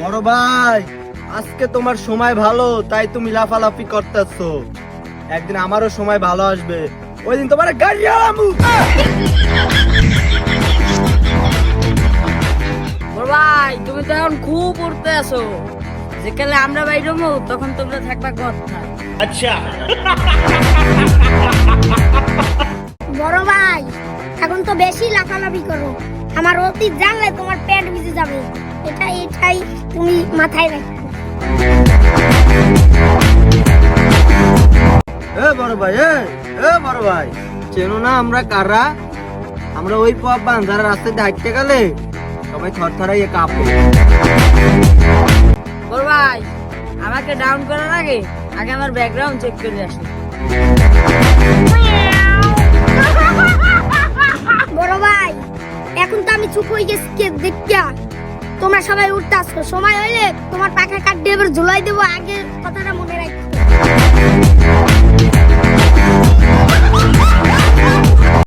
বড় ভাই, আজকে তোমার সময় ভালো তাই তুমি লাফালাফি করতেছো। একদিন আমারও সময় ভালো আসবে, ওই দিন তোমার গাড়ি আলামু। বড় ভাই, তুমি তো এখন খুব উঠতে আছো। যেকালে আমরা বাইরমু তখন তোমরা থাকবা কথা। अच्छा বড় ভাই, এখন তো বেশি লাফালাফি করো। আমার অতীত জানলে তোমার পেট ভিজে যাবে। এটাই তুমি মাথায় রাখো। এ বড় ভাই, এ বড় ভাই, চেনো না আমরা কারা? আমরা ওই পাবান যারা রাস্তায় হাঁটতে গেলে সবাই থরথরাইয়ে কাঁপে। বড় ভাই, আমাকে ডাউন করার আগে আমার ব্যাকগ্রাউন্ড চেক করে আসো। বড় ভাই, এখন তো আমি চুপ হয়ে গেছি দেখিয়া। তোমরা সবাই উঠতে আসো, সময় হইলে তোমার পাখা কাট দিয়ে এবার ঝুলাই দেবো। আগে কথাটা মনে রাখো।